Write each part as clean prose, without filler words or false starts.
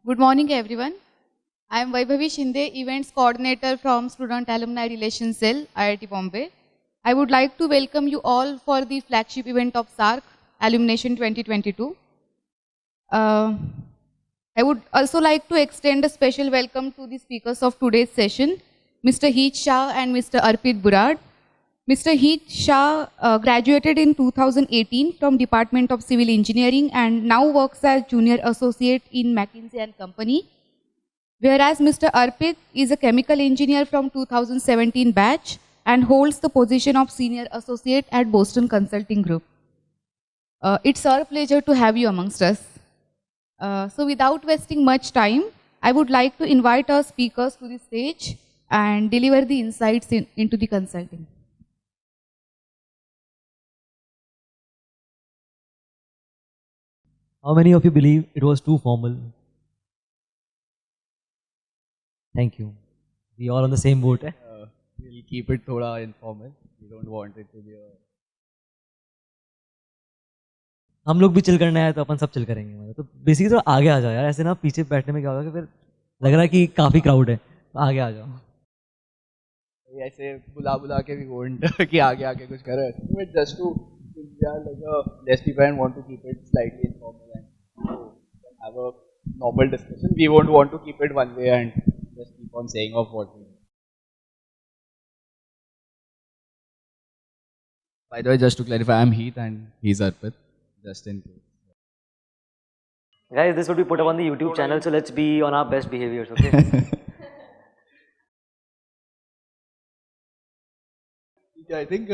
Good morning, everyone. I am Vaibhavi Shinde, Events Coordinator from Student Alumni Relations Cell, IIT Bombay. I would like to welcome you all for the flagship event of SARC, Alumination 2022. I would also like to extend a special welcome to the speakers of today's session, Mr. Heet Shah and Mr. Arpit Burad. Mr. Heet Shah graduated in 2018 from Department of Civil Engineering and now works as Junior Associate in Mckinsey and Company. Whereas Mr. Arpit is a Chemical Engineer from 2017 batch and holds the position of Senior Associate at Boston Consulting Group. It's our pleasure to have you amongst us. So without wasting much time, I would like to invite our speakers to the stage and deliver the insights into the consulting. How many of you believe it was too formal? Thank you. We all on the same boat. We'll keep it thoda informal. We don't want it to be a... हम लोग भी chill करने आए तो अपन सब chill करेंगे तो basically तो आगे आ जाओ यार ऐसे ना पीछे बैठने में क्या होगा कि फिर लग रहा है कि काफी क्राउड है तो आगे आ जाओ ऐसे बुला के भी won't कि आगे आके कुछ करे but just to we are like a less people and want to keep it slightly informal and have a normal discussion. We won't want to keep it one way and just keep on saying of what we do. By the way, just to clarify, I'm Heet and he's Arpit, just in case. Guys, this would be put up on the YouTube channel, so let's be on our best behaviors, okay? Yeah, I think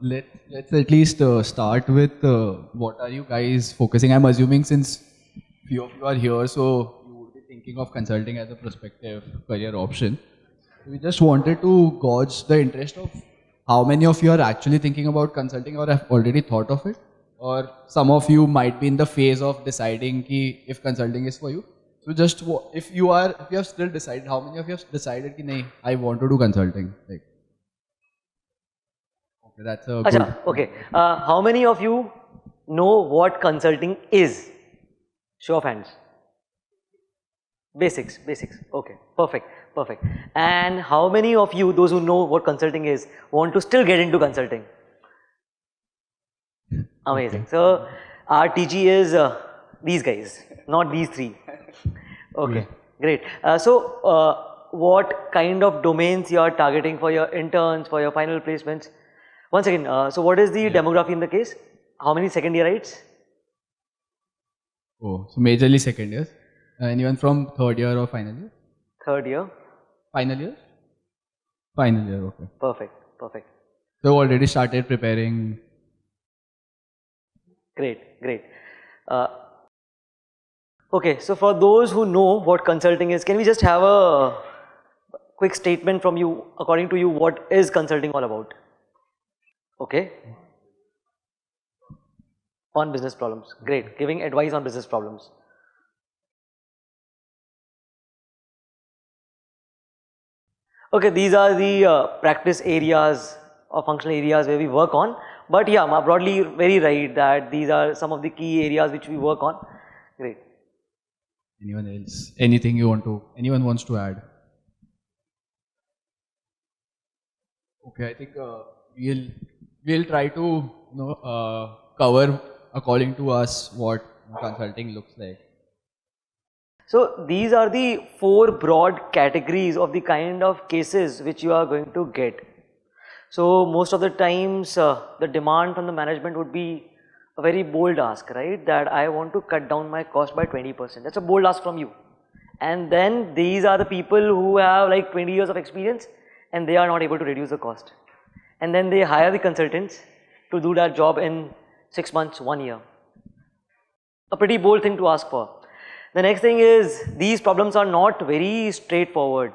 let's at least start with what are you guys focusing? I'm assuming since few of you are here, so you would be thinking of consulting as a prospective career option. We just wanted to gauge the interest of how many of you are actually thinking about consulting or have already thought of it, or some of you might be in the phase of deciding if consulting is for you. So just if you have still decided, how many of you have decided कि नहीं, I want to do consulting? Like, okay, that's a good. Achha, okay. How many of you know what consulting is? Show of hands. Basics. Okay, perfect. And how many of you, those who know what consulting is, want to still get into consulting? Amazing. So our TG is these guys, not these three. Okay, great. What kind of domains you are targeting for your interns, for your final placements? Once again, so what is the demography in the case? How many second yearites? Oh, so majorly second years. Anyone from third year or final year? Third year. Final year? Final year, okay. Perfect. So already started preparing. Great. Okay, so for those who know what consulting is, can we just have a quick statement from you, according to you, what is consulting all about? Okay. On business problems. Great. Giving advice on business problems. Okay, these are the practice areas or functional areas where we work on. But yeah, broadly very right that these are some of the key areas which we work on. Great. Anyone else? Anything anyone wants to add? Okay, I think we'll try to cover according to us what consulting looks like. So these are the 4 broad categories of the kind of cases which you are going to get. So most of the times the demand from the management would be a very bold ask, right? That I want to cut down my cost by 20%. That's a bold ask from you. And then these are the people who have like 20 years of experience and they are not able to reduce the cost. And then they hire the consultants to do that job in 6 months, 1 year. A pretty bold thing to ask for. The next thing is these problems are not very straightforward.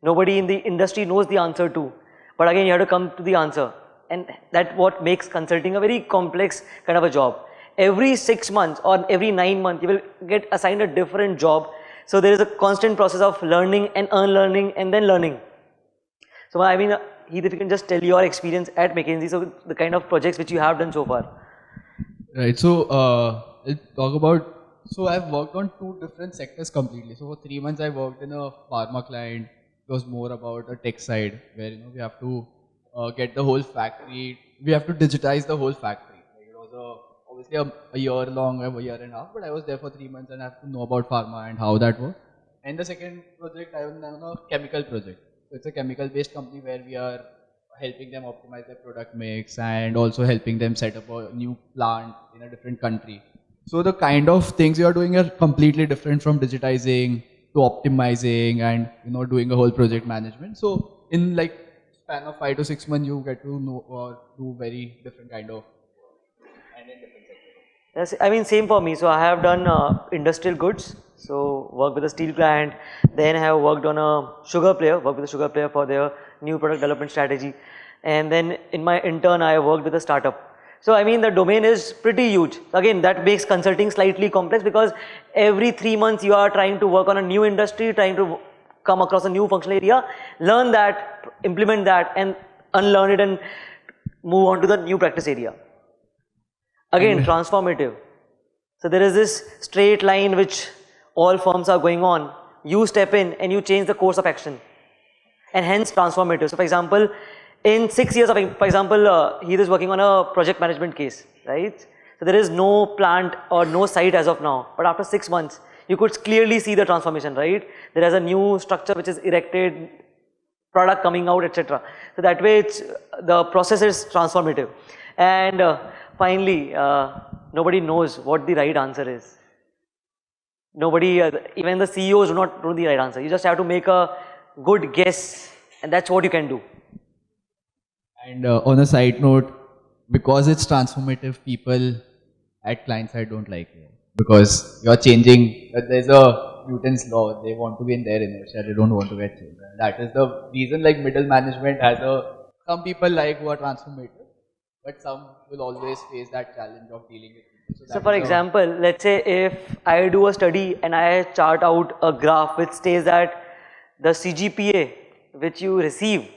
Nobody in the industry knows the answer to. But again, you have to come to the answer. And that's what makes consulting a very complex kind of a job. Every 6 months or every 9 months, you will get assigned a different job. So there is a constant process of learning and unlearning and then learning. So I mean, Heet, if you can just tell your experience at Mckinsey, so the kind of projects which you have done so far. Right, so let's talk about So I've worked on two different sectors completely. So for 3 months I worked in a pharma client. It was more about a tech side where we have to get the whole factory. We have to digitize the whole factory. Like it was obviously a year long, a year and a half. But I was there for 3 months and I have to know about pharma and how that works. And the second project I was on a chemical project. So it's a chemical based company where we are helping them optimize their product mix and also helping them set up a new plant in a different country. So the kind of things you are doing are completely different from digitizing to optimizing and doing a whole project management. So in like span of 5 to 6 months, you get to know or do very different kind of and in different sectors. Yes, I mean same for me. So I have done industrial goods. So work with a steel client. Then I have worked on a sugar player. Worked with a sugar player for their new product development strategy. And then in my intern, I worked with a startup. So I mean the domain is pretty huge. Again, that makes consulting slightly complex because every 3 months you are trying to work on a new industry, trying to come across a new functional area, learn that, implement that, and unlearn it and move on to the new practice area. Again, transformative. So there is this straight line which all firms are going on. You step in and you change the course of action, and hence transformative. So for example, in 6 years of, for example, he is working on a project management case, right? So there is no plant or no site as of now, but after 6 months, you could clearly see the transformation, right? There is a new structure which is erected, product coming out, etc. So that way, the process is transformative. And finally, nobody knows what the right answer is. Nobody, even the CEOs do not know the right answer. You just have to make a good guess, and that's what you can do. And on a side note, because it's transformative, people at client side don't like it because you're changing. There's a Newton's law. They want to be in their inertia. They don't want to get changed. And that is the reason. Like middle management has some people like who are transformative, but some will always face that challenge of dealing with people. So for example, let's say if I do a study and I chart out a graph which states that the CGPA which you receive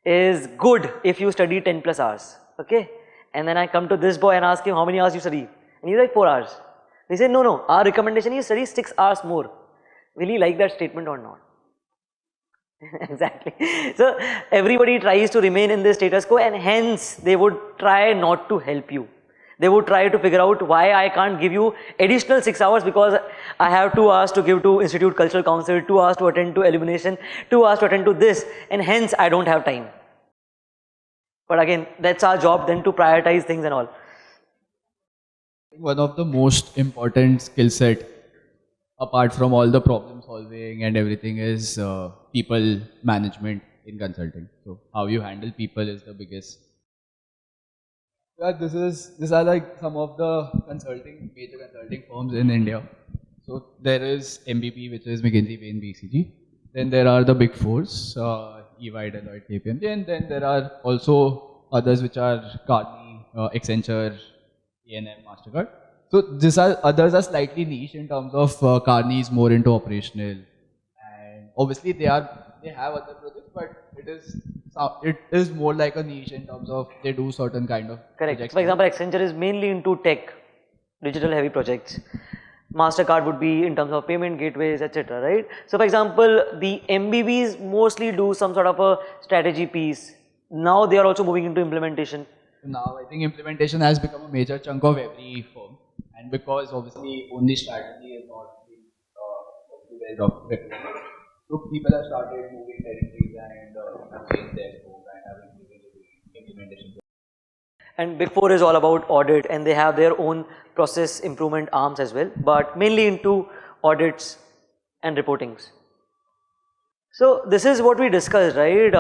is good if you study 10 plus hours, okay? And then I come to this boy and ask him how many hours you study, and he's like 4 hours. He said, no, our recommendation is study 6 hours more. Will he like that statement or not? Exactly. So everybody tries to remain in the status quo, and hence they would try not to help you. They would try to figure out why I can't give you additional 6 hours because I have 2 hours to give to Institute Cultural Council, 2 hours to attend to Alumination, 2 hours to attend to this, and hence I don't have time. But again, that's our job then to prioritize things and all. One of the most important skill set, apart from all the problem solving and everything, is people management in consulting. So how you handle people is the biggest. Yeah, these are like some of the major consulting firms in India. So there is MBB, which is Mckinsey and BCG. Then there are the big fours, EY, Deloitte, KPMG, and then there are also others which are Carney, Accenture, A&M, Mastercard. So others are slightly niche in terms of Carney is more into operational, and obviously they have other projects, but it is more like a niche in terms of they do certain kind of projects. For example, Accenture is mainly into tech, digital heavy projects. Mastercard would be in terms of payment gateways, etc. Right? So for example, the MBBs mostly do some sort of a strategy piece. Now they are also moving into implementation. Now I think implementation has become a major chunk of every firm, and because obviously only strategy is not well documented, so people have started moving territories and changed their scope and having implementation. And Big Four is all about audit, and they have their own process improvement arms as well, but mainly into audits and reportings. So this is what we discussed, right?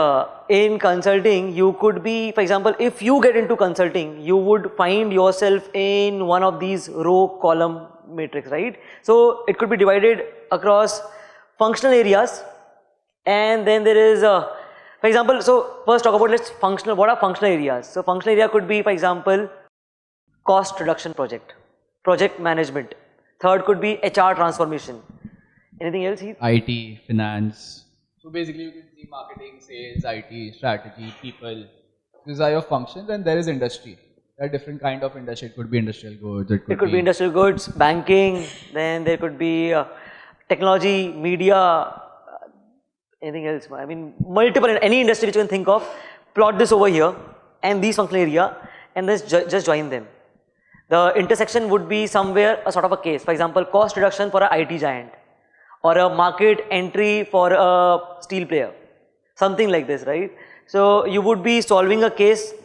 In consulting, you could be, for example, if you get into consulting, you would find yourself in one of these row column matrix, right? So it could be divided across functional areas, and then there is for example, so first talk about what are functional areas? So functional area could be, for example, cost reduction project, project management. Third could be HR transformation. Anything else? IT, finance. So basically you can see marketing, sales, IT, strategy, people. These are your functions, and there is industry. There are different kind of industry. It could be industrial goods. It could be industrial goods, banking, then there could be technology, media, anything else. I mean, multiple, any industry which you can think of, plot this over here and these functional area and just join them. The intersection would be somewhere a sort of a case. For example, cost reduction for an IT giant or a market entry for a steel player. Something like this, right? So you would be solving a case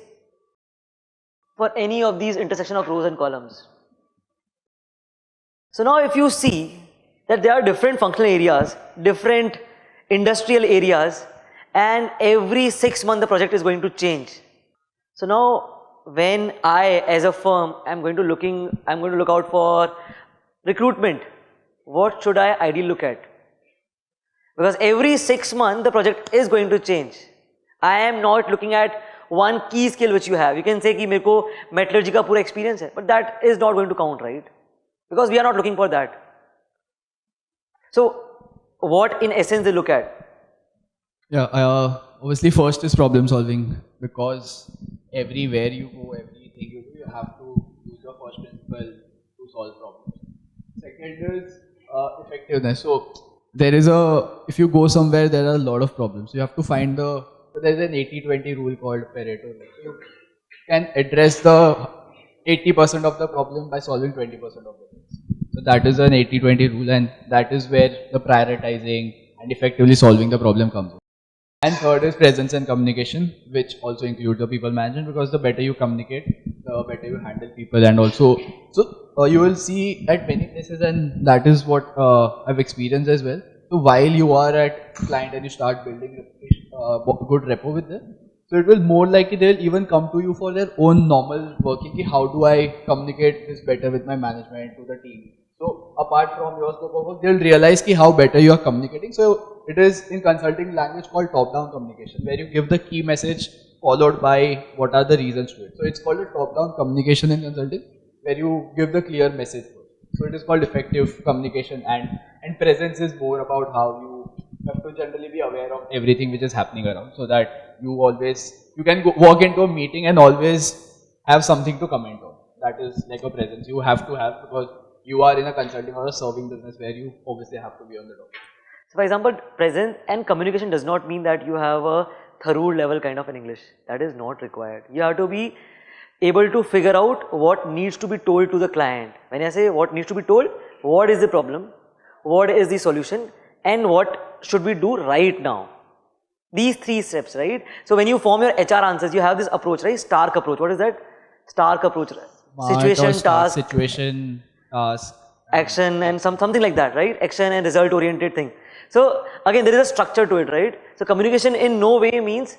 for any of these intersection of rows and columns. So now if you see that there are different functional areas, different industrial areas, and every 6 months the project is going to change. So now when I as a firm I'm going to look out for recruitment, what should I ideally look at? Because every 6 months the project is going to change. I am not looking at one key skill which you have. You can say कि मेरे को metallurgy का पूरा experience है, but that is not going to count, right? Because we are not looking for that. So what in essence they look at? Yeah, obviously first is problem solving, because everywhere you go, everything you do, you have to use your first principle to solve problems. Second is effectiveness. So there is if you go somewhere, there are a lot of problems. You have to find there's an 80-20 rule called Pareto. You can address the 80% of the problem by solving 20% of the things. So that is an 80-20 rule, and that is where the prioritizing and effectively solving the problem comes in. And third is presence and communication, which also includes the people management, because the better you communicate, the better you handle people. And also, so you will see at many places, and that is what I've experienced as well. So while you are at client and you start building good rapport with them, so it will more likely they will even come to you for their own normal working. How do I communicate this better with my management, to the team? So apart from your scope of work, they'll realize how better you are communicating. So it is in consulting language called top-down communication, where you give the key message followed by what are the reasons to it. So it's called a top-down communication in consulting, where you give the clear message first. So it is called effective communication, and presence is more about how you have to generally be aware of everything which is happening around, so that you can walk into a meeting and always have something to comment on. That is like a presence you have to have, because you are in a consulting or a serving business where you obviously have to be on the top. So for example, presence and communication does not mean that you have a thorough level kind of an English. That is not required. You have to be able to figure out what needs to be told to the client. When I say what needs to be told, what is the problem, what is the solution, and what should we do right now. These 3 steps, right? So when you form your HR answers, you have this approach, right? STARK approach. What is that? STARK approach. Situation, task. Situation, task. Action, and something like that, right? Action and result oriented thing. So again, there is a structure to it, right? So communication in no way means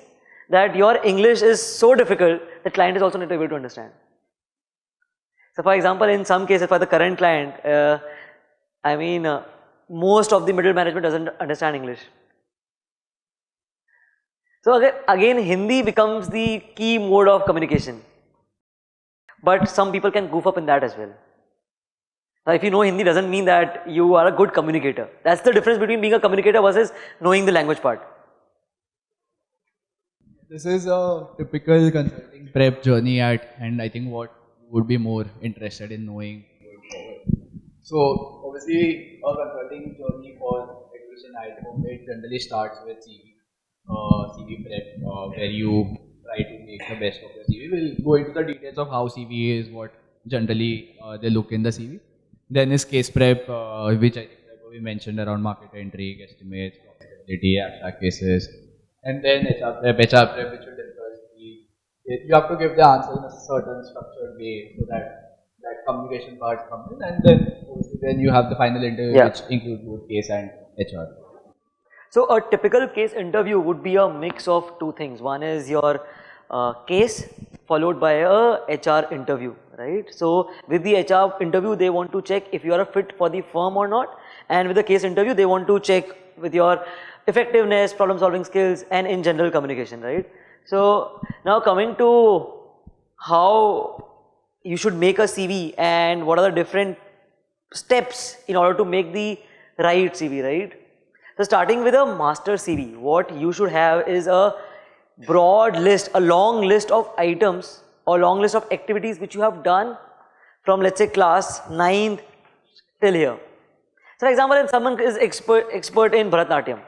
that your English is so difficult that client is also not able to understand. So for example, in some cases for the current client, most of the middle management doesn't understand English. So again, Hindi becomes the key mode of communication. But some people can goof up in that as well. Now, if you know Hindi doesn't mean that you are a good communicator. That's the difference between being a communicator versus knowing the language part. This is a typical consulting prep journey and I think what you would be more interested in knowing going forward. So obviously a consulting journey for acquisition IIT Bombay generally starts with CV prep, where you try to make the best of your CV. We'll go into the details of how CV is, what generally they look in the CV. Then is case prep, which I think we mentioned around market entry, estimates, profitability, abstract cases. And then HR prep, which will discuss you have to give the answer in a certain structured way so that communication part comes in, and then obviously then you have the final interview, which includes both case and HR. So a typical case interview would be a mix of 2 things. One is your case followed by a HR interview, right? So with the HR interview, they want to check if you are a fit for the firm or not, and with the case interview, they want to check with your effectiveness, problem solving skills, and in general communication, right? So now coming to how you should make a CV and what are the different steps in order to make the right CV, right? So starting with a master CV, what you should have is a broad list, a long list of items or long list of activities which you have done from, let's say, class 9th till here. So for example, if someone is expert in Bharatanatyam,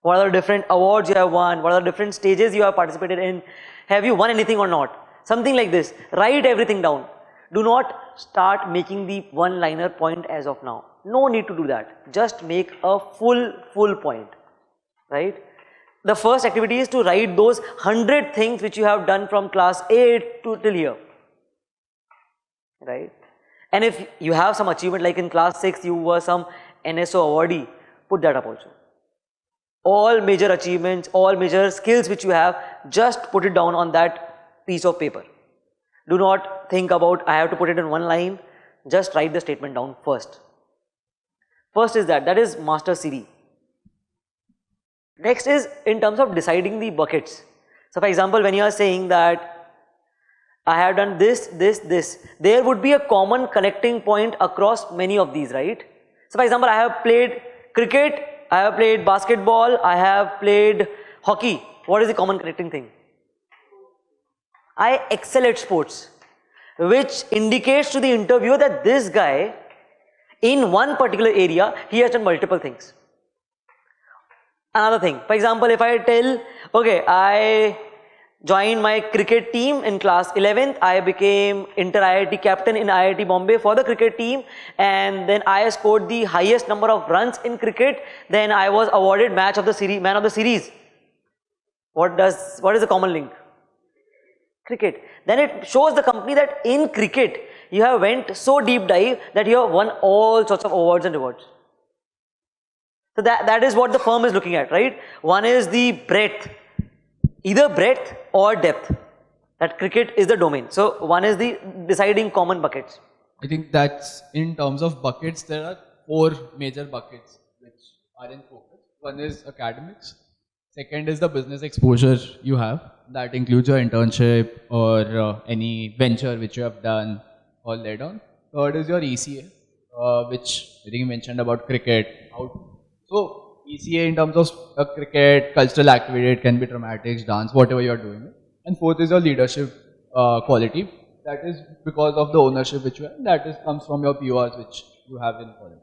what are the different awards you have won, what are the different stages you have participated in, have you won anything or not, something like this. Write everything down. Do not start making the one-liner point as of now. No need to do that. Just make a full point, right? The first activity is to write those 100 things which you have done from class 8 to till here, right? And if you have some achievement, like in class 6 you were some NSO awardee, put that up also. All major achievements, all major skills which you have, just put it down on that piece of paper. Do not think about I have to put it in one line, just write the statement down first. First is that is master CV. Next is in terms of deciding the buckets. So for example, when you are saying that I have done this, there would be a common connecting point across many of these, right? So for example, I have played cricket, I have played basketball, I have played hockey. What is the common connecting thing? I excel at sports, which indicates to the interviewer that this guy, in one particular area, he has done multiple things. Another thing, for example, if I tell, okay, I joined my cricket team in class 11th, I became inter-IIT captain in IIT Bombay for the cricket team, and then I scored the highest number of runs in cricket, then I was awarded man of the series. What is the common link? Cricket. Then it shows the company that in cricket, you have went so deep dive that you have won all sorts of awards and rewards. So that is what the firm is looking at, right? One is the breadth, either breadth or depth. That cricket is the domain. So one is the deciding common buckets. I think that's in terms of buckets, there are 4 major buckets which are in focus. One is academics. Second is the business exposure you have. That includes your internship or any venture which you have done or led on. Third is your ECA, which I think you mentioned about cricket. So ECA in terms of cricket, cultural activity, it can be dramatics, dance, whatever you are doing. And fourth is your leadership quality. That is because of the ownership which you have. That comes from your PORs which you have in college.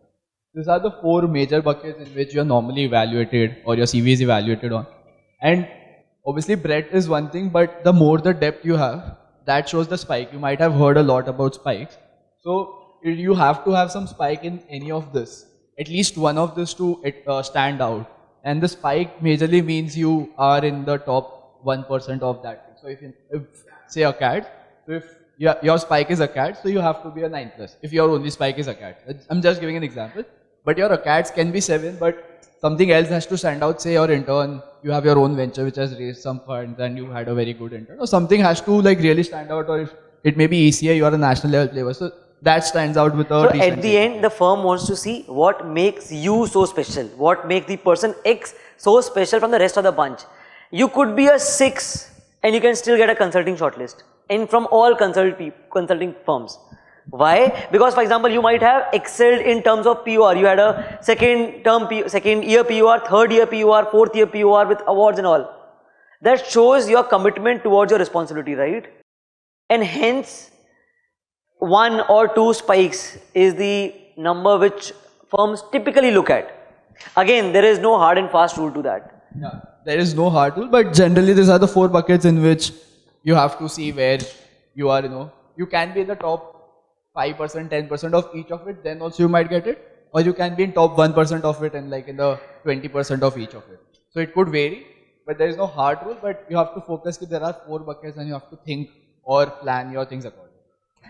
These are the 4 major buckets in which you are normally evaluated or your CV is evaluated on. And obviously breadth is one thing, but the more the depth you have, that shows the spike. You might have heard a lot about spikes. So you have to have some spike in any of this. At least one of this to stand out. And the spike majorly means you are in the top 1% of that. So if say a cat, so if your spike is a cat, so you have to be a 9+. If your only spike is a cat. I'm just giving an example. But your cats can be 7, but something else has to stand out. Say your intern, you have your own venture which has raised some funds and you had a very good intern. Or something has to like really stand out, or if it may be ECA, you are a national level player. So that stands out with a So at the end, the firm wants to see what makes you so special. What makes the person X so special from the rest of the bunch. You could be a 6 and you can still get a consulting shortlist. And from all consulting firms. Why? Because for example, you might have excelled in terms of POR. You had a second year POR, third year POR, fourth year POR with awards and all. That shows your commitment towards your responsibility, right? And hence, 1 or 2 spikes is the number which firms typically look at. Again, there is no hard and fast rule to that. Yeah, there is no hard rule, but generally these are the 4 buckets in which you have to see where you are, you can be in the top 5%, 10% of each of it, then also you might get it. Or you can be in top 1% of it and like in the 20% of each of it. So it could vary, but there is no hard rule, but you have to focus that there are 4 buckets and you have to think or plan your things accordingly.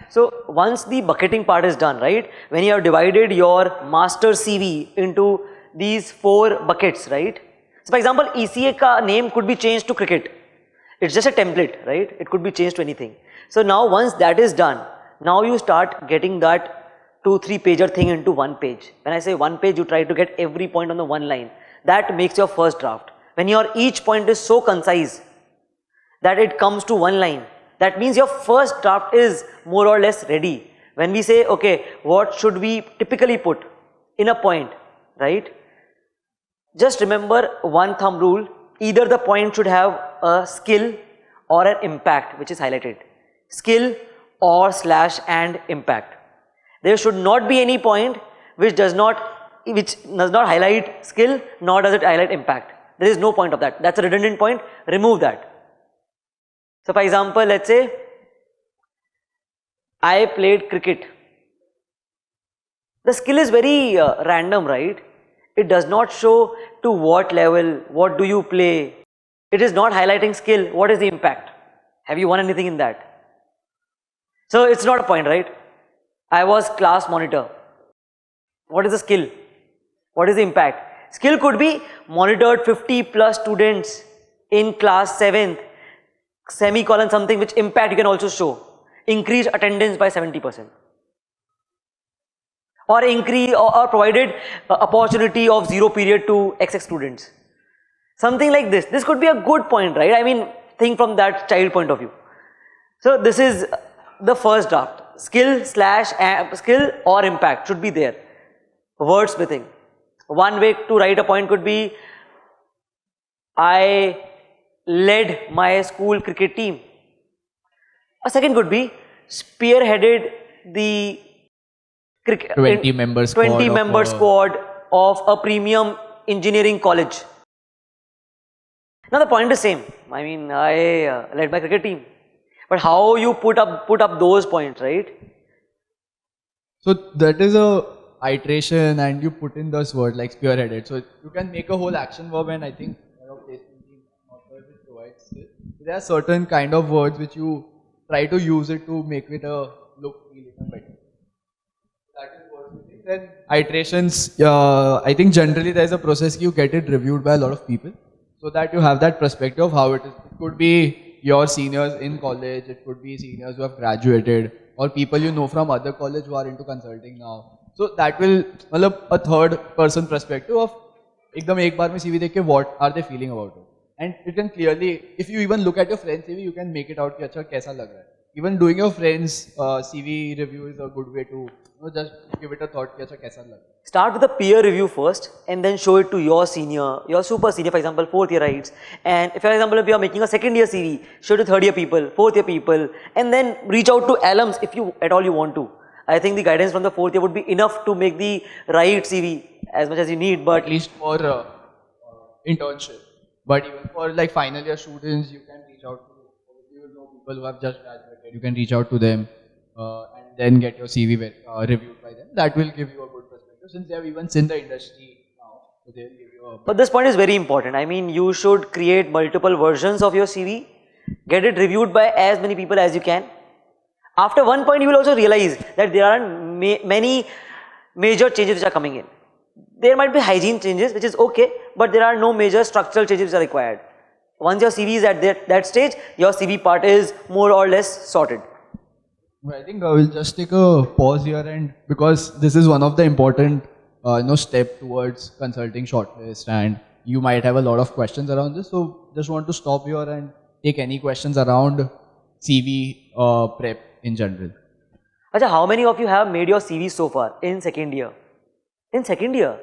So once the bucketing part is done, right, when you have divided your master CV into these 4 buckets, right. So for example, ECA ka name could be changed to cricket. It's just a template, right, it could be changed to anything. So now once that is done, now you start getting that 2-3 pager thing into 1 page. When I say 1 page, you try to get every point on the 1 line. That makes your first draft. When your each point is so concise that it comes to 1 line, that means your first draft is more or less ready. When we say, okay, what should we typically put in a point, right? Just remember one thumb rule, either the point should have a skill or an impact which is highlighted. skill or slash and impact. There should not be any point which does not highlight skill, nor does it highlight impact. There is no point of that. That's a redundant point. Remove that. So for example, let's say I played cricket. The skill is very random, right? It does not show to what level, what do you play. It is not highlighting skill. What is the impact? Have you won anything in that? So it's not a point, right? I was class monitor. What is the skill? What is the impact? Skill could be monitored 50 plus students in class 7th, semicolon something, which impact you can also show. Increase attendance by 70%. Or increase or provided opportunity of 0 period to XX students. Something like this. This could be a good point, right? I mean, think from that child point of view. So this is the first draft. Skill or impact should be there. Wordsmithing. One way to write a point could be, I led my school cricket team. A second could be, spearheaded the 20-member squad of a premium engineering college. Now the point is same. I mean, I led my cricket team. But how you put up those points, right? So that is a iteration, and you put in this word like spearheaded. So you can make a whole action verb, and I think there are certain kind of words which you try to use it to make it a look feel better. That is what we think. Then iterations, I think generally there is a process you get it reviewed by a lot of people, so that you have that perspective of how it is. It could be your seniors in college, it could be seniors who have graduated, or people you know from other college who are into consulting now. So that will a third person perspective of एकदम एक बार में CV देख के what are they feeling about it. And you can clearly, if you even look at your friend's CV, you can make it out कि अच्छा कैसा लग रहा है. Even doing your friend's CV review is a good way to just give it a thought कि अच्छा कैसा लग रहा है. Start with a peer review first and then show it to your senior, your super senior, for example, 4th year writes. And if, for example, if you are making a 2nd year CV, show it to 3rd year people, 4th year people, and then reach out to alums if you at all you want to. I think the guidance from the 4th year would be enough to make the right CV as much as you need, but at least for internship. But even for like final year students, you can reach out to, you will know people who have just graduated, you can reach out to them and then get your CV reviewed by them. That will give you a good perspective since they have even seen the industry now. So they will give you a But this point is very important. I mean, you should create multiple versions of your CV, get it reviewed by as many people as you can. After one point, you will also realize that there are many major changes which are coming in. There might be hygiene changes, which is okay, but there are no major structural changes which are required. Once your CV is at that stage, your CV part is more or less sorted. I think I will just take a pause here, and because this is one of the important step towards consulting shortlist, and you might have a lot of questions around this. So just want to stop here and take any questions around CV prep in general. Achha, how many of you have made your CV so far in 2nd year? In 2nd year,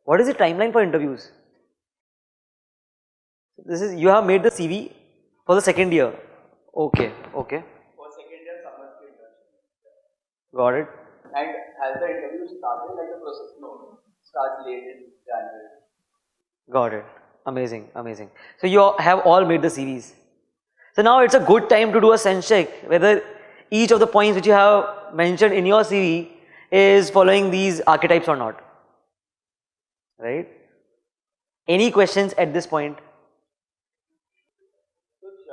what is the timeline for interviews? This is, you have made the CV for the 2nd year. Okay. For 2nd year, summer internship. Got it. And has the interview started like the process? No, starts late in January. Got it. Amazing, amazing. So you have all made the CVs. So now it's a good time to do a sense check whether each of the points which you have mentioned in your CV is following these archetypes or not. Right? Any questions at this point?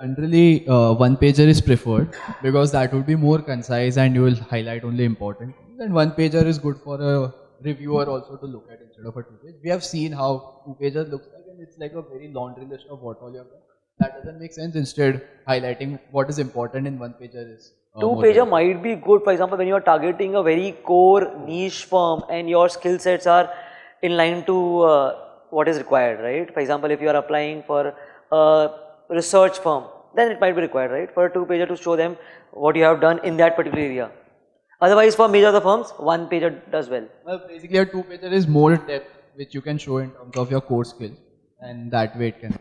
Generally, one pager is preferred because that would be more concise and you will highlight only important. And one pager is good for a reviewer also to look at instead of a 2-page. We have seen how 2-pager looks like, and it's like a very laundry list of what all you have done. That doesn't make sense. Instead, highlighting what is important in one pager is 2-pager might be good, for example, when you are targeting a very core niche firm and your skill sets are in line to what is required, right? For example, if you are applying for a research firm, then it might be required, right? For a 2-pager to show them what you have done in that particular area. Otherwise, for major of the firms, 1-pager does well. Well, basically a 2-pager is more depth which you can show in terms of your core skills, and that way it can.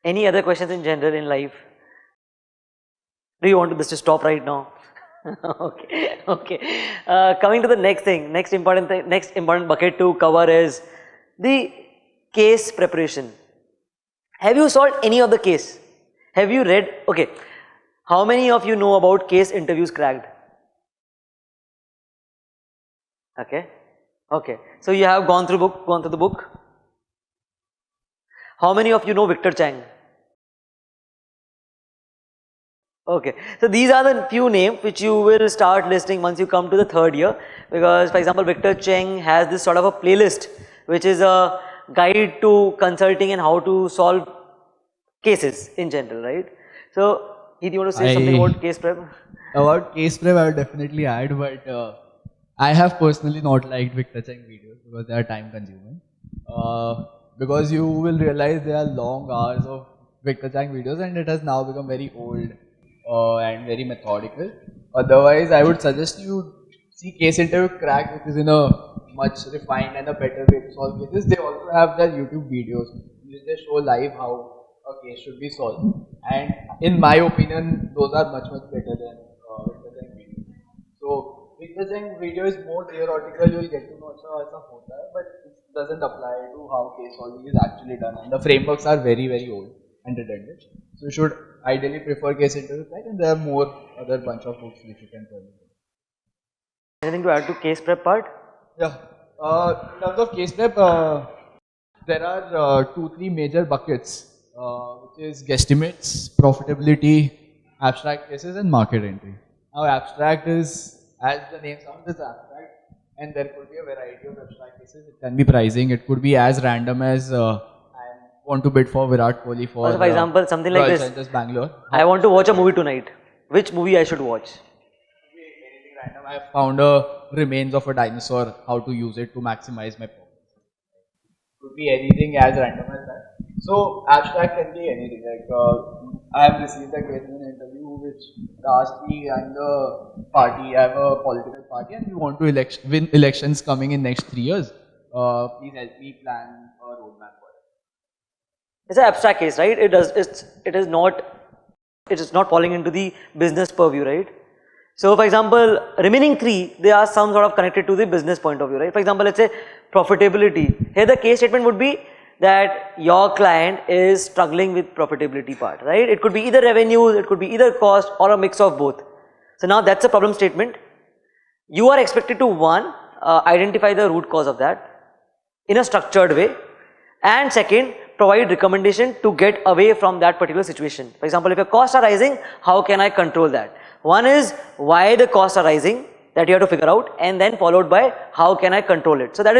Any other questions in general in life? Do you want this to stop right now? Okay, okay. Coming to the next thing, next important bucket to cover is the case preparation. Have you solved any of the case? Have you read? Okay. How many of you know about case interviews cracked? Okay. Okay. So you have gone through the book. How many of you know Victor Chang? Okay, so these are the few names which you will start listing once you come to the third year, because for example Victor Chang has this sort of a playlist which is a guide to consulting and how to solve cases in general, right? So Heet, you want to say something about case prep? About case prep I will definitely add, but I have personally not liked Victor Chang videos because they are time consuming. Because you will realize there are long hours of Victor Chang videos and it has now become very old and very methodical. Otherwise, I would suggest you see Case Interview Crack, which is in a much refined and a better way to solve cases. They also have their YouTube videos which they show live how a case should be solved. And in my opinion, those are much better than Victor Chang videos. So Victor Chang video is more theoretical. You will get to know aisa hota hai, but it doesn't apply to how case solving is actually done. And the frameworks are very old and redundant. So you should ideally prefer Case Interview Crack, and there are more other bunch of books which you can follow. Anything to add to case prep part? Yeah. In terms of case prep, there are 2-3 major buckets, which is guesstimates, profitability, abstract cases, and market entry. Now, abstract is, as the name sounds, is abstract, and there could be a variety of abstract cases. It can be pricing. It could be as random as I want to bid for Virat Kohli for. Also, for example, something like this. Just Bangalore. I want to watch a movie tonight. Which movie I should watch? Anything random. I found a remains of a dinosaur. How to use it to maximize my profits. Could be anything as random as that. So abstract can be anything. Like I have received a case in an interview which asked me, I'm the party, I have a political party, and we want to win elections coming in next 3 years. Please help me plan a roadmap for it. It's an abstract case, right? It is not falling into the business purview, right? So for example, remaining 3, they are some sort of connected to the business point of view, right? For example, let's say profitability. Here the case statement would be that your client is struggling with profitability part, right? It could be either revenues, it could be either cost or a mix of both. So now that's a problem statement. You are expected to identify the root cause of that in a structured way, and second, provide recommendation to get away from that particular situation. For example, if your costs are rising, how can I control that? One is why the costs are rising, that you have to figure out, and then followed by how can I control it. So that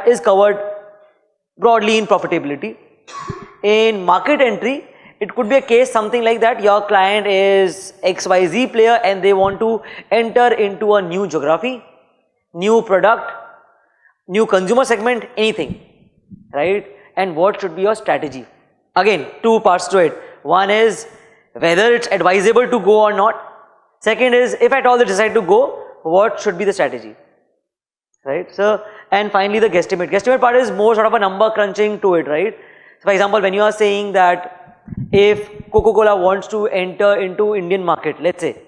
is covered broadly in profitability. In market entry, it could be a case something like that. Your client is XYZ player and they want to enter into a new geography, new product, new consumer segment, anything, right? And what should be your strategy? Again, 2 parts to it. One is whether it's advisable to go or not. Second is, if at all they decide to go, what should be the strategy, right? So, and finally the guesstimate. Guesstimate part is more sort of a number crunching to it, right? So for example, when you are saying that if Coca-Cola wants to enter into Indian market, let's say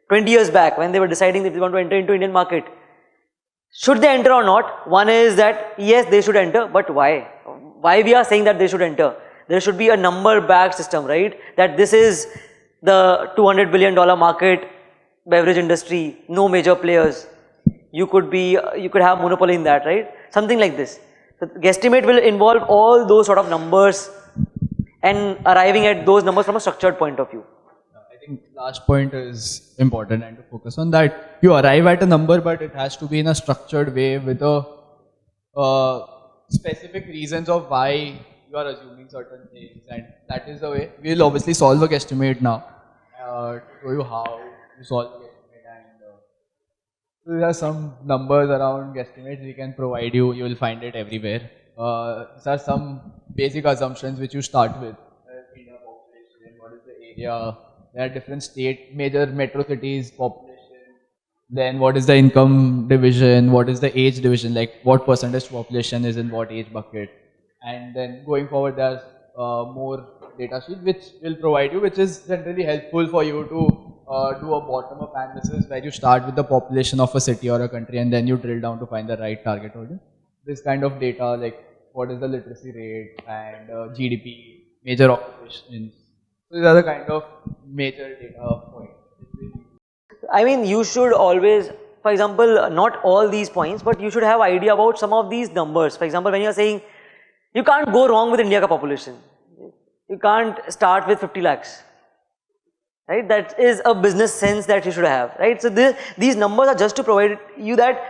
20 years back when they were deciding that they want to enter into Indian market, should they enter or not? One is that yes, they should enter, but why? Why we are saying that they should enter? There should be a number backed system, right? That this is the $200 billion market, beverage industry, no major players. You could have monopoly in that, right? Something like this. So guesstimate will involve all those sort of numbers and arriving at those numbers from a structured point of view. I think last point is important and to focus on that. You arrive at a number, but it has to be in a structured way with a specific reasons of why you are assuming certain things, and that is the way. We will obviously solve a guesstimate now to show you how to solve a guesstimate, and there are some numbers around guesstimates we can provide you. You will find it everywhere. These are some basic assumptions which you start with. India population, what is the area? There are different major metro cities population. Then what is the income division? What is the age division? Like what percentage population is in what age bucket? And then going forward, there's more data sheet which will provide you, which is generally helpful for you to do a bottom-up analysis where you start with the population of a city or a country and then you drill down to find the right target audience. This kind of data, like what is the literacy rate and GDP, major occupations. So these are the kind of major data points. I mean, you should always, for example, not all these points, but you should have idea about some of these numbers. For example, when you are saying you can't go wrong with India ka population, you can't start with 50 lakhs, right? That is a business sense that you should have, right? So these numbers are just to provide you that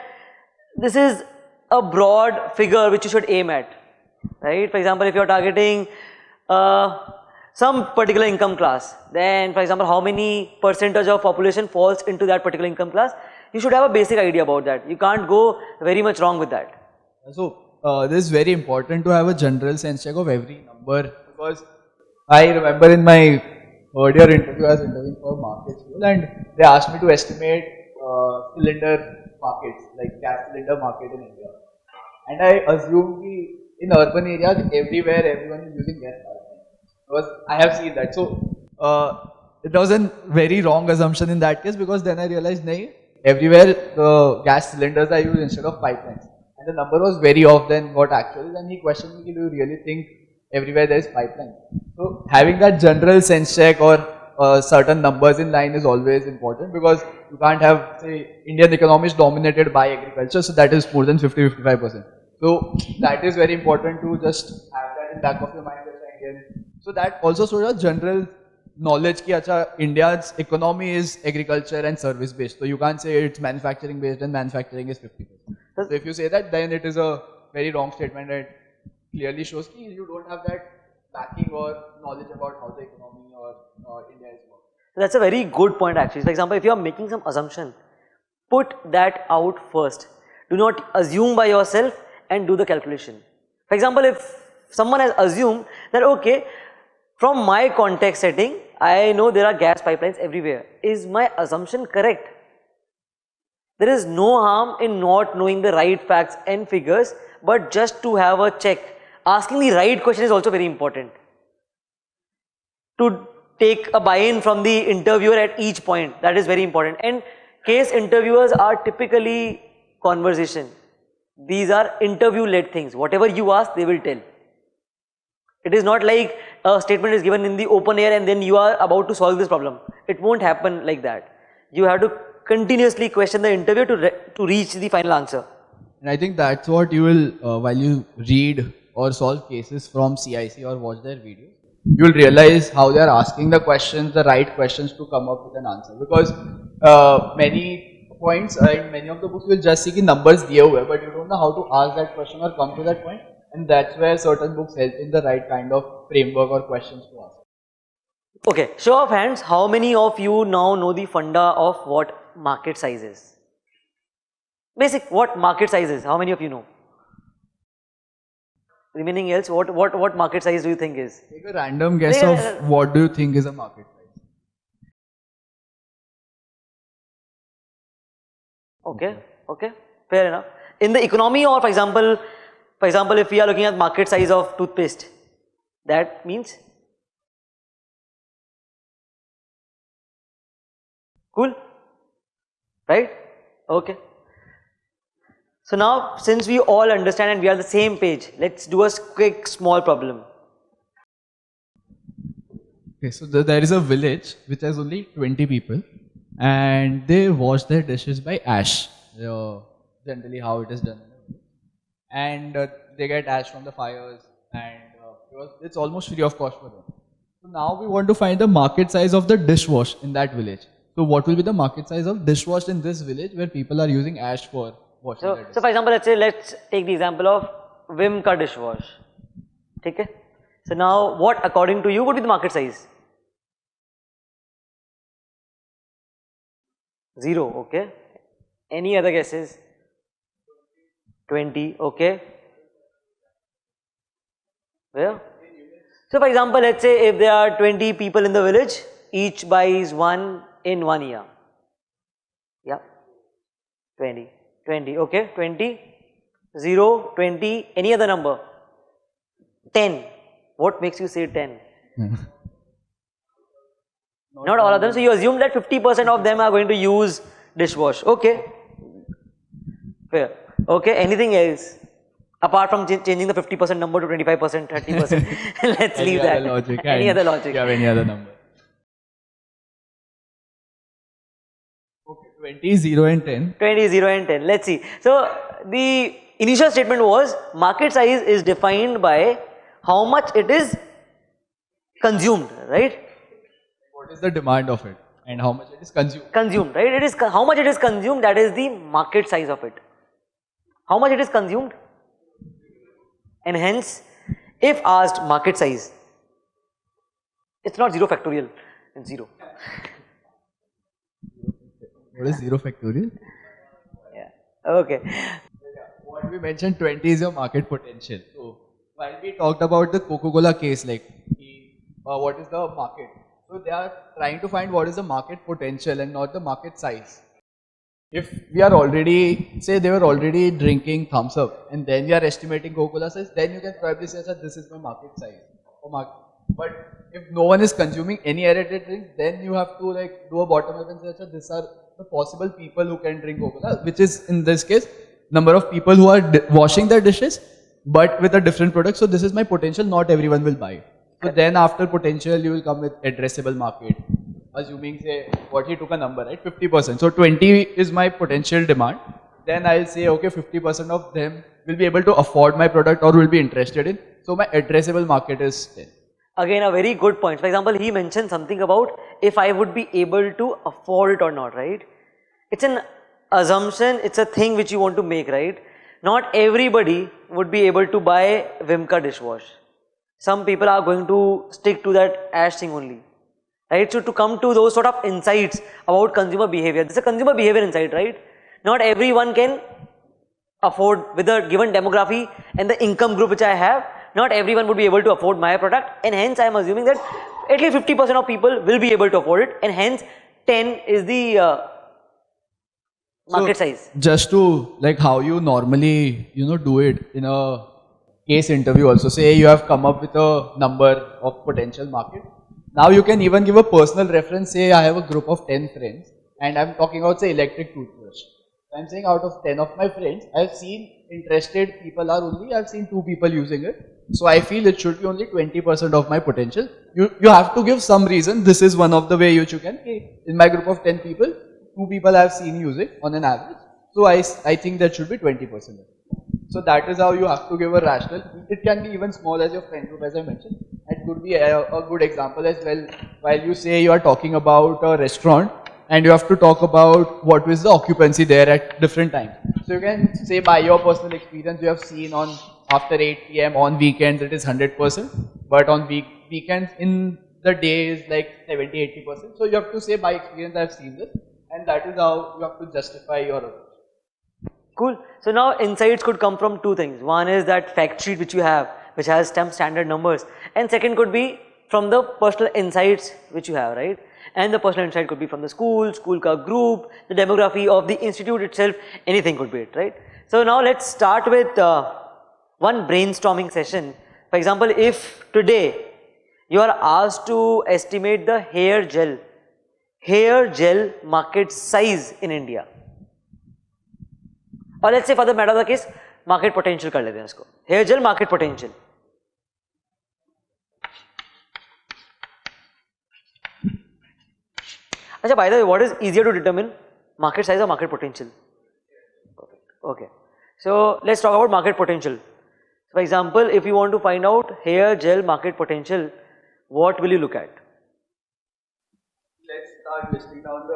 this is a broad figure which you should aim at, right? For example, if you are targeting some particular income class, then for example, how many percentage of population falls into that particular income class, you should have a basic idea about that. You can't go very much wrong with that. So this is very important to have a general sense check of every number, because I remember in my earlier interview, I was interviewing for market school and they asked me to estimate cylinder markets, like gas cylinder market in India. And I assumed in urban areas, everywhere everyone is using gas pipelines. Because I have seen that. So it was a very wrong assumption in that case, because then I realized, nahin, everywhere the gas cylinders are used instead of pipelines. And the number was very off than what actually is. And he questioned me, do you really think everywhere there is pipeline? So having that general sense check or certain numbers in line is always important, because you can't have, say, Indian economy is dominated by agriculture, so that is more than 50-55%. So that is very important to just have that in back of your mind. So that also shows a general knowledge that India's economy is agriculture and service based. So you can't say it's manufacturing based and manufacturing is 50%. So if you say that, then it is a very wrong statement. It clearly shows that you don't have that backing or knowledge about how the economy or India is working. That's a very good point actually. For example, if you are making some assumption, put that out first. Do not assume by yourself and do the calculation. For example, if someone has assumed that, okay, from my context setting, I know there are gas pipelines everywhere. Is my assumption correct? There is no harm in not knowing the right facts and figures, but just to have a check. Asking the right question is also very important. To take a buy-in from the interviewer at each point, that is very important. And case interviewers are typically conversation. These are interview-led things. Whatever you ask, they will tell. It is not like a statement is given in the open air and then you are about to solve this problem. It won't happen like that. You have to continuously question the interviewer to reach the final answer. And I think that's what you will, while you read or solve cases from CIC or watch their videos, you will realize how they are asking the questions, the right questions to come up with an answer. Because many points in many of the books will just see the numbers diye hue, but you don't know how to ask that question or come to that point. And that's where certain books help in the right kind of framework or questions to ask. Okay, show of hands, how many of you now know the funda of what market size is? Basic, what market size is? How many of you know? Remaining else, what market size do you think is? Take a random guess of what do you think is a market size? Okay, fair enough. In the economy, or for example, if we are looking at market size of toothpaste, that means? Cool? Right? Okay. So now, since we all understand and we are on the same page, let's do a quick small problem. Okay, so there is a village which has only 20 people and they wash their dishes by ash, generally how it is done. And they get ash from the fires and it's almost free of cost for them. So now we want to find the market size of the dishwash in that village. So what will be the market size of dishwash in this village where people are using ash for washing their dishes? So for example, let's take the example of Vim ka dishwash. Okay? So now what according to you would be the market size? 0, okay. Any other guesses? 20, okay. Where? So for example, let's say if there are 20 people in the village, each buys one in 1 year. Yeah. 20, okay. 20, 0, 20, any other number? 10. What makes you say 10? Not all of them. So you assume that 50% of them are going to use dishwash. Okay. Fair. Okay. Anything else? Apart from changing the 50% number to 25%, 30%. Let's leave that. Any other logic? Any other logic? You have any other number? Okay, 20, 0 and 10. 20, 0 and 10. Let's see. So the initial statement was market size is defined by how much it is consumed, right? What is the demand of it and how much it is consumed? Consumed, right? It is how much it is consumed, that is the market size of it. How much it is consumed? And hence, if asked market size, it's not 0 factorial, it's 0. What is 0 factorial? Yeah. Okay. What we mentioned 20 is your market potential. So while we talked about the Coca-Cola case, like what is the market? So they are trying to find what is the market potential and not the market size. If we are already, say they were already drinking thumbs up and then we are estimating Coca-Cola size, then you can probably say that this is my market size. But if no one is consuming any aerated drinks, then you have to like do a bottom up and say that these are the possible people who can drink Coca-Cola, which is in this case number of people who are washing their dishes but with a different product. So this is my potential, not everyone will buy. So then after potential you will come with addressable market. Assuming say what he took a number, right, 50%. So 20 is my potential demand. Then I'll say okay, 50% of them will be able to afford my product or will be interested in. So my addressable market is 10. Again, a very good point. For example, he mentioned something about if I would be able to afford it or not, right? It's an assumption, it's a thing which you want to make, right? Not everybody would be able to buy Vimka dishwash. Some people are going to stick to that ash thing only. Right? So to come to those sort of insights about consumer behavior, this is a consumer behavior insight, right? Not everyone can afford, with the given demography and the income group which I have, not everyone would be able to afford my product, and hence I am assuming that at least 50% of people will be able to afford it, and hence 10 is the market size. Just to like how you normally do it in a case interview also, say you have come up with a number of potential market. Now you can even give a personal reference, say I have a group of 10 friends and I'm talking about say electric toothbrush. So I'm saying out of 10 of my friends, I've seen interested people are only, I've seen 2 people using it. So I feel it should be only 20% of my potential. You have to give some reason, this is one of the way which you can, in my group of 10 people, 2 people I've seen use it on an average. So I think that should be 20%. So that is how you have to give a rational. It can be even small as your friend group, as I mentioned. It could be a good example as well. While you say you are talking about a restaurant and you have to talk about what is the occupancy there at different times. So you can say by your personal experience you have seen on after 8 PM on weekends it is 100%, but on weekends in the day is like 70-80%. So you have to say by experience I have seen this, and that is how you have to justify your approach. Cool. So now insights could come from 2 things. One is that fact sheet which you have, which has some standard numbers, and second could be from the personal insights which you have, right? And the personal insight could be from the school ka group, the demography of the institute itself, anything could be it, right? So now let's start with one brainstorming session. For example, if today you are asked to estimate the hair gel market size in India, or let's say for the matter of the case, market potential कर लेते हैं इसको, hair gel market potential. अच्छा, by the way, what is easier to determine, market size or market potential? Perfect. Okay. So let's talk about market potential. For example, if you want to find out hair gel market potential, what will you look at? Let's start listing down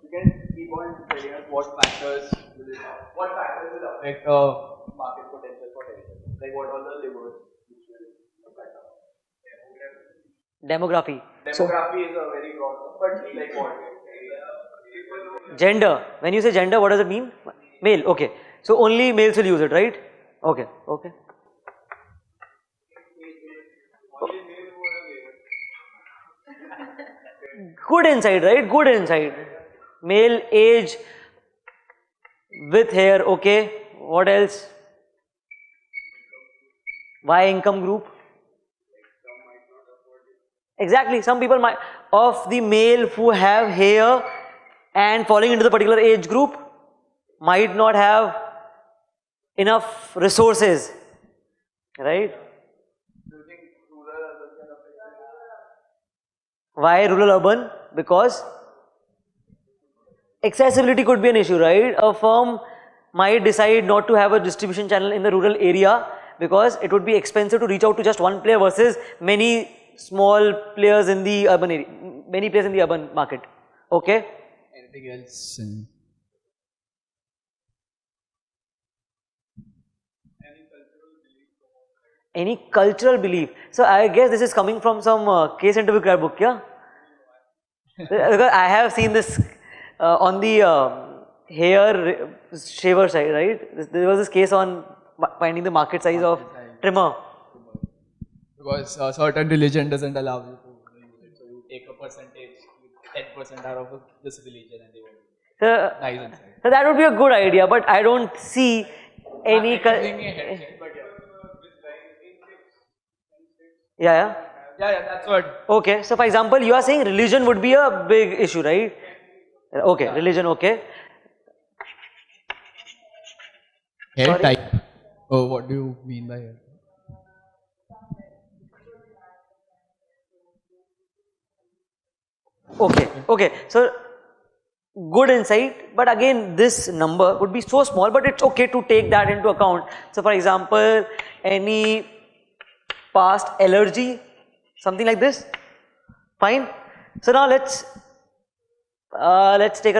you can keep on telling us what factors will affect market potential for hair gel. Like what are the levers which will affect Demography. Demography is a very broad term, but like what? Gender. When you say gender, what does it mean? Male. Okay. So only males will use it, right? Okay. Okay. Good insight, right? Good insight. Male, age, with hair. Okay. What else? Why income group? Exactly. Some people might, of the male who have hair and falling into the particular age group, might not have enough resources, right? Why rural urban? Because accessibility could be an issue, right? A firm might decide not to have a distribution channel in the rural area because it would be expensive to reach out to just one player versus many small players in the urban area, many players in the urban market. Okay? Anything else? In Any cultural belief? So I guess this is coming from some case interview crowd book, yeah? Because I have seen this on the hair shaver side, right? There was this case on finding the market size of trimmer. because a certain religion doesn't allow you to use it, so you take a percentage, 10% out of this religion, and they will So, nice inside. so that would be a good idea, but I don't see any. Yeah, Yeah, that's what. okay. So for example, you are saying religion would be a big issue, right? Okay, Yeah. religion, okay. Hair Sorry? type. Oh, what do you mean by hair? Okay. So good insight, but again, this number would be so small, but it's okay to take that into account. So for example, any past allergy, something like this, fine. So now let's take a